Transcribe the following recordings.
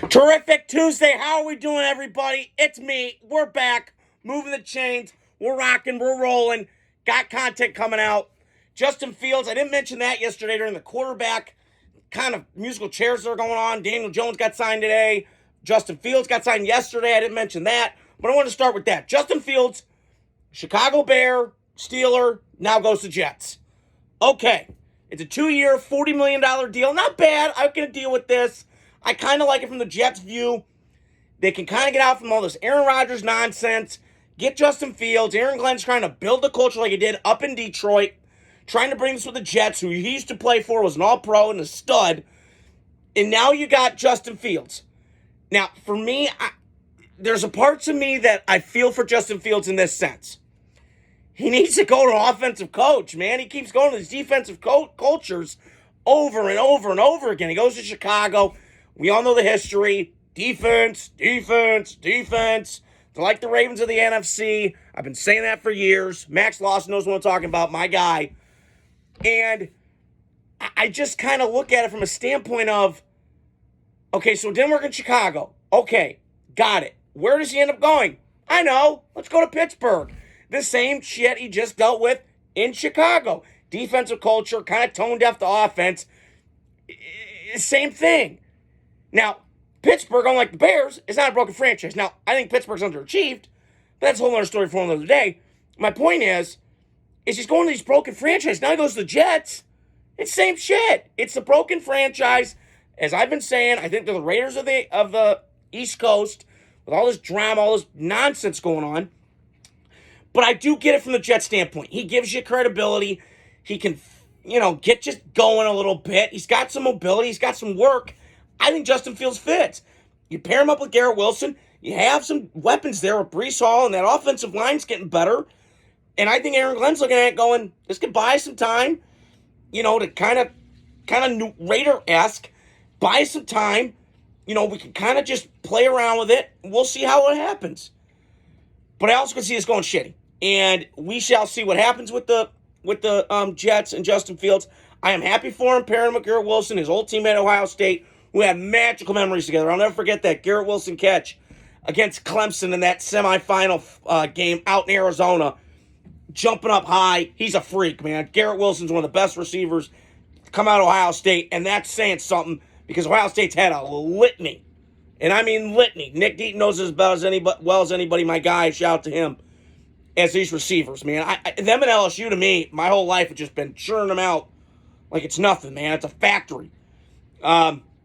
Terrific Tuesday. How are we doing, everybody? It's me. We're back. Moving the chains. We're rocking. We're rolling. Got content coming out. Justin Fields. I didn't mention that yesterday during the quarterback kind of musical chairs that are going on. Daniel Jones got signed today. Justin Fields got signed yesterday. I didn't mention that. But I want to start with that. Justin Fields, Chicago Bear, Steeler, now goes to Jets. Okay. It's a 2-year, $40 million deal. Not bad. I can deal with this. I kind of like it from the Jets' view. They can kind of get out from all this Aaron Rodgers nonsense, get Justin Fields. Aaron Glenn's trying to build the culture like he did up in Detroit, trying to bring this with the Jets, who he used to play for, was an all-pro and a stud. And now you got Justin Fields. Now, for me, there's a part to me that I feel for Justin Fields in this sense. He needs to go to an offensive coach, man. He keeps going to these defensive cultures over and over and over again. He goes to Chicago. We all know the history. Defense, defense, defense. They're like the Ravens of the NFC. I've been saying that for years. Max Lawson knows what I'm talking about, my guy. And I just kind of look at it from a standpoint of, okay, so it didn't work in Chicago. Okay, got it. Where does he end up going? I know. Let's go to Pittsburgh. The same shit he just dealt with in Chicago. Defensive culture, kind of tone deaf to offense. Same thing. Now, Pittsburgh, unlike the Bears, is not a broken franchise. Now, I think Pittsburgh's underachieved, but that's a whole other story for another day. My point is he's going to these broken franchises. Now he goes to the Jets. It's the same shit. It's a broken franchise. As I've been saying, I think they're the Raiders of the East Coast with all this drama, all this nonsense going on. But I do get it from the Jets standpoint. He gives you credibility. He can, get just going a little bit. He's got some mobility. He's got some work. I think Justin Fields fits. You pair him up with Garrett Wilson. You have some weapons there with Breece Hall, and that offensive line's getting better. And I think Aaron Glenn's looking at it going, this could buy some time, to kind of Raider-esque, buy some time. We can kind of just play around with it. We'll see how it happens. But I also can see this going shitty. And we shall see what happens with the Jets and Justin Fields. I am happy for him, pairing him with Garrett Wilson, his old teammate at Ohio State, who had magical memories together. I'll never forget that Garrett Wilson catch against Clemson in that semifinal game out in Arizona, jumping up high. He's a freak, man. Garrett Wilson's one of the best receivers to come out of Ohio State, and that's saying something because Ohio State's had a litany. And I mean litany. Nick Deaton knows as well as anybody, my guy. Shout out to him. As these receivers, man. Them and LSU, to me, my whole life have just been churning them out like it's nothing, man. It's a factory.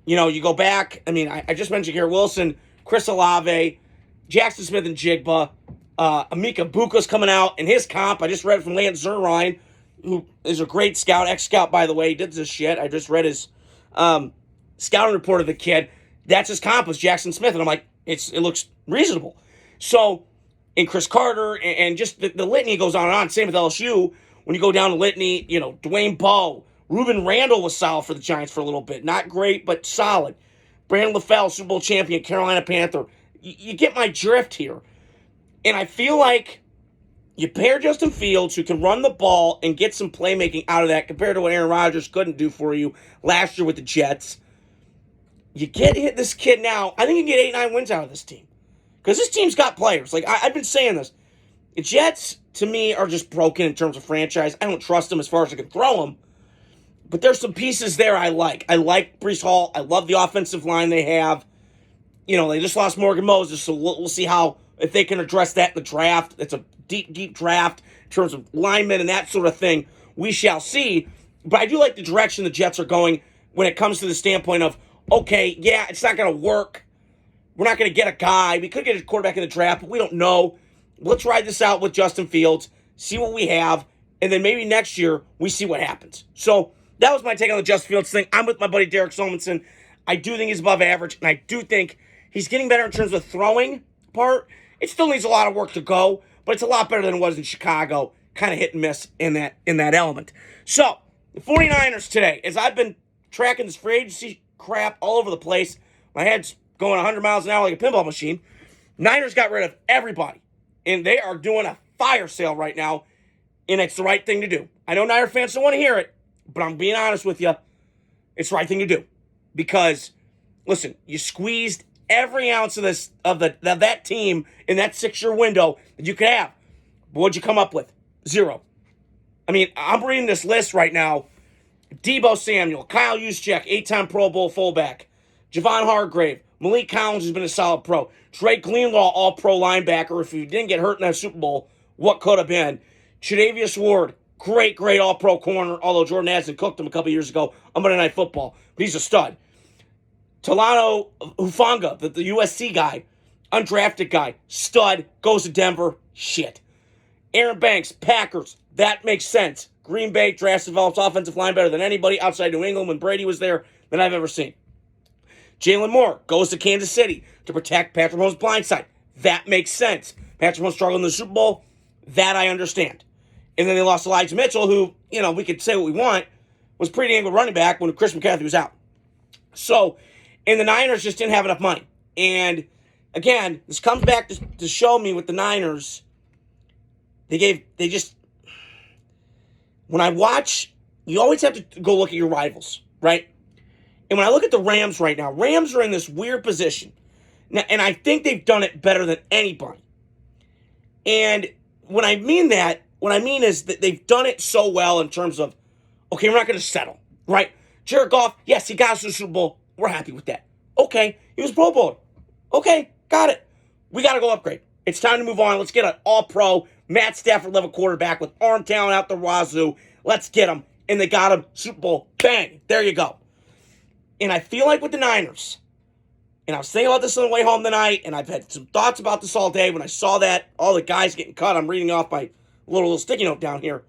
You go back. I mean, I just mentioned Garrett Wilson, Chris Olave, Jackson Smith and Jigba. Emeka Buka's coming out in his comp. I just read it from Lance Zierlein, who is a great scout, ex-scout, by the way. He did this shit. I just read his scouting report of the kid. That's his comp was Jackson Smith. And I'm like, it looks reasonable. So, and Chris Carter, and just the litany goes on and on. Same with LSU. When you go down to litany, Dwayne Bowe. Ruben Randall was solid for the Giants for a little bit. Not great, but solid. Brandon LaFell, Super Bowl champion, Carolina Panther. You get my drift here. And I feel like you pair Justin Fields, who can run the ball and get some playmaking out of that compared to what Aaron Rodgers couldn't do for you last year with the Jets. You hit this kid now. I think you can get 8-9 wins out of this team. Because this team's got players. Like, I've been saying this. The Jets, to me, are just broken in terms of franchise. I don't trust them as far as I can throw them. But there's some pieces there I like. I like Breece Hall. I love the offensive line they have. They just lost Morgan Moses, so we'll see if they can address that in the draft. It's a deep, deep draft in terms of linemen and that sort of thing. We shall see. But I do like the direction the Jets are going when it comes to the standpoint of, okay, yeah, it's not going to work. We're not going to get a guy. We could get a quarterback in the draft, but we don't know. Let's ride this out with Justin Fields, see what we have, and then maybe next year we see what happens. So that was my take on the Justin Fields thing. I'm with my buddy Derek Solmonson. I do think he's above average, and I do think he's getting better in terms of the throwing part. It still needs a lot of work to go, but it's a lot better than it was in Chicago. Kind of hit and miss in that element. So, the 49ers today, as I've been tracking this free agency crap all over the place, my head's going 100 miles an hour like a pinball machine. Niners got rid of everybody, and they are doing a fire sale right now, and it's the right thing to do. I know Niner fans don't want to hear it, but I'm being honest with you. It's the right thing to do because listen, you squeezed every ounce of that team in that 6-year window that you could have. But what'd you come up with? 0. I mean, I'm reading this list right now. Deebo Samuel, Kyle Juszczyk, 8-time Pro Bowl fullback, Javon Hargrave, Malik Collins has been a solid pro, Drake Greenlaw, all-pro linebacker. If he didn't get hurt in that Super Bowl, what could have been? Tre'Davious Ward, great all-pro corner, although Jordan Addison cooked him a couple years ago on Monday Night Football. But he's a stud. Talanoa Hufanga, the USC guy, undrafted guy, stud, goes to Denver, shit. Aaron Banks, Packers, that makes sense. Green Bay drafts develops offensive line better than anybody outside New England when Brady was there than I've ever seen. Jalen Moore goes to Kansas City to protect Patrick Mahomes' blind side. That makes sense. Patrick Mahomes struggled in the Super Bowl. That I understand. And then they lost Elijah Mitchell, who, we could say what we want, was pretty dang good running back when Chris McCaffrey was out. So, and the Niners just didn't have enough money. And, again, this comes back to show me with the Niners, when I watch, you always have to go look at your rivals, right? And when I look at the Rams right now, Rams are in this weird position. Now, and I think they've done it better than anybody. And when I mean that, what I mean is that they've done it so well in terms of, okay, we're not going to settle, right? Jared Goff, yes, he got us to the Super Bowl. We're happy with that. Okay, he was Pro Bowler. Okay, got it. We got to go upgrade. It's time to move on. Let's get an all-pro Matt Stafford level quarterback with arm talent out the wazoo. Let's get him. And they got him. Super Bowl. Bang. There you go. And I feel like with the Niners, and I was thinking about this on the way home tonight, and I've had some thoughts about this all day when I saw that, all the guys getting cut. I'm reading off my little sticky note down here.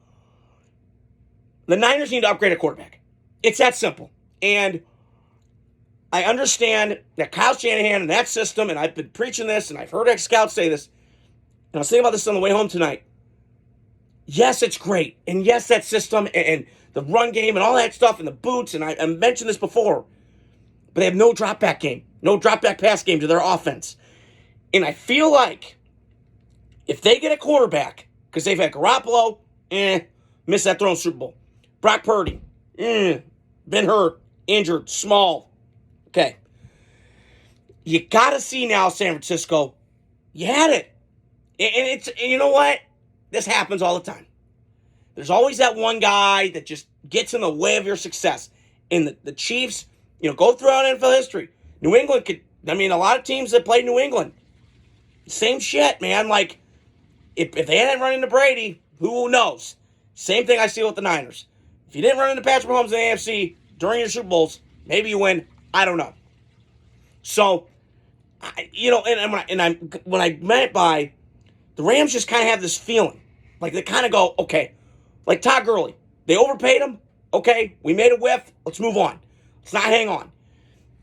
The Niners need to upgrade a quarterback. It's that simple. And I understand that Kyle Shanahan and that system, and I've been preaching this, and I've heard ex-scouts say this, and I was thinking about this on the way home tonight. Yes, it's great. And yes, that system and the run game and all that stuff and the boots, and I mentioned this before, but they have no drop-back game, no drop-back pass game to their offense. And I feel like if they get a quarterback, because they've had Garoppolo, missed that throwing Super Bowl. Brock Purdy, been hurt, injured, small. Okay. You got to see now, San Francisco, you had it. And you know what? This happens all the time. There's always that one guy that just gets in the way of your success. And the Chiefs, go throughout NFL history. New England a lot of teams that played New England, same shit, man. Like, if they hadn't run into Brady, who knows? Same thing I see with the Niners. If you didn't run into Patrick Mahomes in the AFC during your Super Bowls, maybe you win. I don't know. So, when I meant by the Rams just kind of have this feeling. Like, they kind of go, okay, like Todd Gurley. They overpaid him. Okay, we made a whiff. Let's move on. Let's not hang on.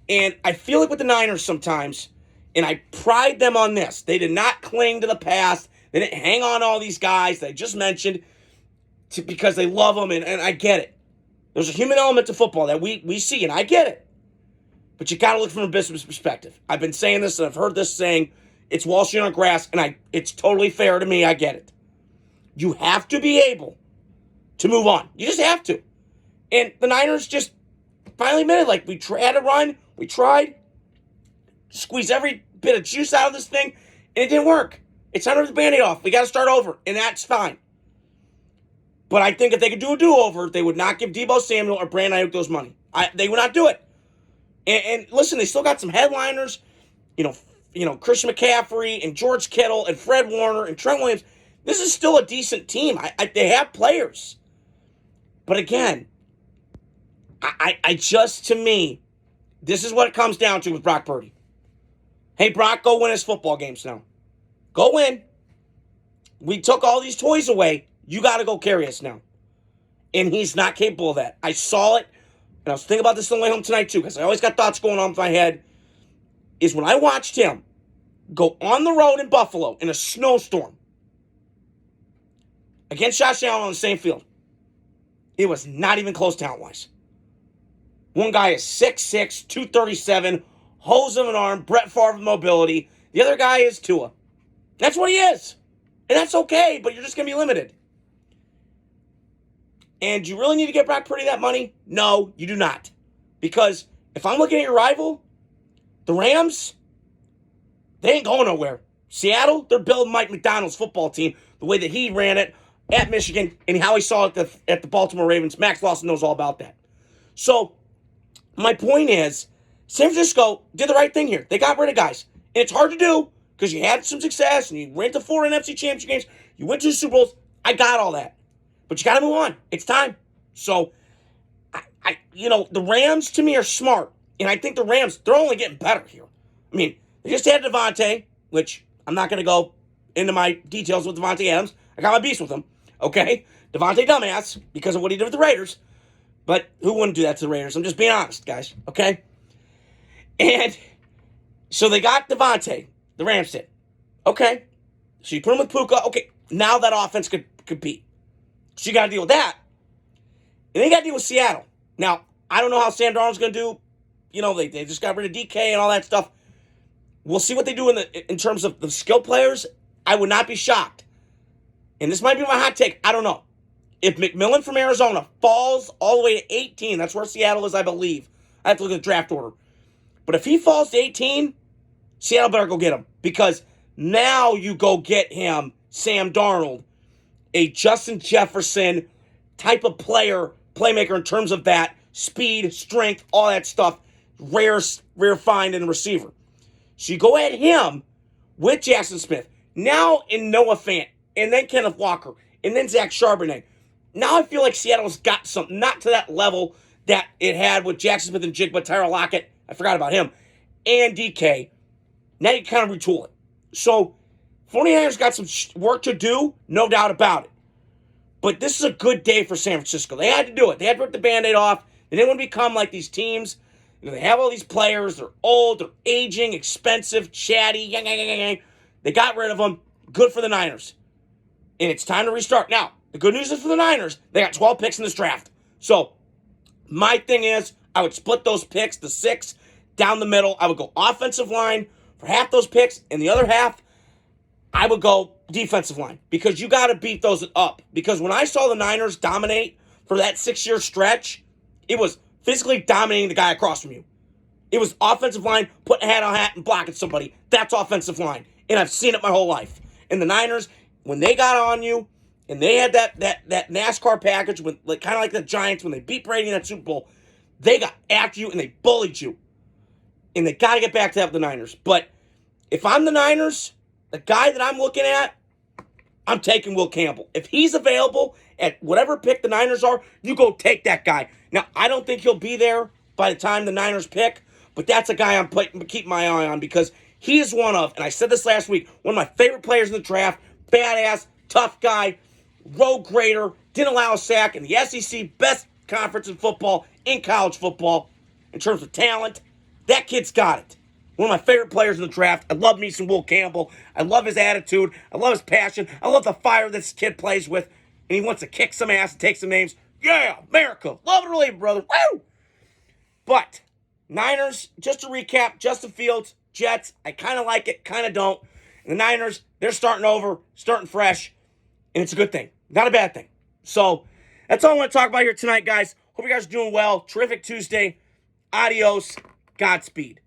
And I feel like with the Niners sometimes, and I pride them on this, they did not cling to the past. They didn't hang on to all these guys that I just mentioned because they love them, and I get it. There's a human element to football that we see, and I get it. But you got to look from a business perspective. I've been saying this, and I've heard this saying, it's Wall Street on grass, and it's totally fair to me. I get it. You have to be able to move on. You just have to. And the Niners just finally admitted, like, we had a run, we tried, squeeze every bit of juice out of this thing, and it didn't work. It's time to rip the Band-Aid off. We got to start over, and that's fine. But I think if they could do a do-over, they would not give Deebo Samuel or Brandon Ayuk those money. They would not do it. And listen, they still got some headliners, Christian McCaffrey and George Kittle and Fred Warner and Trent Williams. This is still a decent team. They have players. But again, to me, this is what it comes down to with Brock Purdy. Hey, Brock, go win his football games now. Go win. We took all these toys away. You got to go carry us now. And he's not capable of that. I saw it. And I was thinking about this on the way home tonight, too, because I always got thoughts going on in my head, is when I watched him go on the road in Buffalo in a snowstorm against Josh Allen on the same field. It was not even close talent-wise. One guy is 6'6", 237, hose of an arm, Brett Favre with mobility. The other guy is Tua. That's what he is. And that's okay, but you're just going to be limited. And do you really need to get Brock Purdy that money? No, you do not. Because if I'm looking at your rival, The Rams, they ain't going nowhere. Seattle, they're building Mike McDonald's football team the way that he ran it at Michigan and how he saw it at the Baltimore Ravens. Max Lawson knows all about that. So, my point is, San Francisco did the right thing here. They got rid of guys. And it's hard to do because you had some success and you went to 4 NFC Championship games. You went to the Super Bowls. I got all that. But you got to move on. It's time. So, the Rams to me are smart. And I think the Rams, they're only getting better here. I mean, they just had Devontae, which I'm not going to go into my details with Devontae Adams. I got my beast with him. Okay? Devontae dumbass because of what he did with the Raiders. But who wouldn't do that to the Raiders? I'm just being honest, guys. Okay? And so they got Devontae. The Rams did. Okay. So you put him with Puka. Okay. Now that offense could compete. So you got to deal with that. And then you got to deal with Seattle. Now, I don't know how Sam Darnold's going to do. They just got rid of DK and all that stuff. We'll see what they do in terms of the skill players. I would not be shocked. And this might be my hot take. I don't know. If McMillan from Arizona falls all the way to 18, that's where Seattle is, I believe. I have to look at the draft order. But if he falls to 18, Seattle better go get him. Because now you go get him, Sam Darnold, a Justin Jefferson type of playmaker in terms of that, speed, strength, all that stuff, rare find in the receiver. So you go at him with Jackson Smith, now in Noah Fant, and then Kenneth Walker, and then Zach Charbonnet. Now I feel like Seattle's got something, not to that level that it had with Jackson Smith and Jigba, Tyler Lockett, I forgot about him, and DK. Now you kind of retool it. So, 49ers got some work to do, no doubt about it. But this is a good day for San Francisco. They had to do it. They had to rip the Band-Aid off. They didn't want to become like these teams. They have all these players. They're old. They're aging, expensive, chatty. They got rid of them. Good for the Niners. And it's time to restart. Now, the good news is for the Niners, they got 12 picks in this draft. So, my thing is, I would split those picks, the 6, down the middle. I would go offensive line for half those picks, and the other half, I would go defensive line. Because you got to beat those up. Because when I saw the Niners dominate for that 6-year stretch, it was physically dominating the guy across from you. It was offensive line, putting a hat on hat and blocking somebody. That's offensive line. And I've seen it my whole life. And the Niners, when they got on you, and they had that NASCAR package, with kind of like the Giants when they beat Brady in that Super Bowl, they got after you and they bullied you. And they got to get back to that with the Niners. But if I'm the Niners, the guy that I'm looking at, I'm taking Will Campbell. If he's available at whatever pick the Niners are, you go take that guy. Now, I don't think he'll be there by the time the Niners pick, but that's a guy I'm keeping my eye on because he is one of, and I said this last week, one of my favorite players in the draft, badass, tough guy, road grader, didn't allow a sack in the SEC, best conference in football, in college football, in terms of talent. That kid's got it. One of my favorite players in the draft. I love me some Will Campbell. I love his attitude. I love his passion. I love the fire this kid plays with. And he wants to kick some ass and take some names. Yeah, America. Love and leave, brother. Woo! But, Niners, just to recap, Justin Fields, Jets, I kind of like it, kind of don't. And the Niners, they're starting over, starting fresh. And it's a good thing. Not a bad thing. So, that's all I want to talk about here tonight, guys. Hope you guys are doing well. Terrific Tuesday. Adios. Godspeed.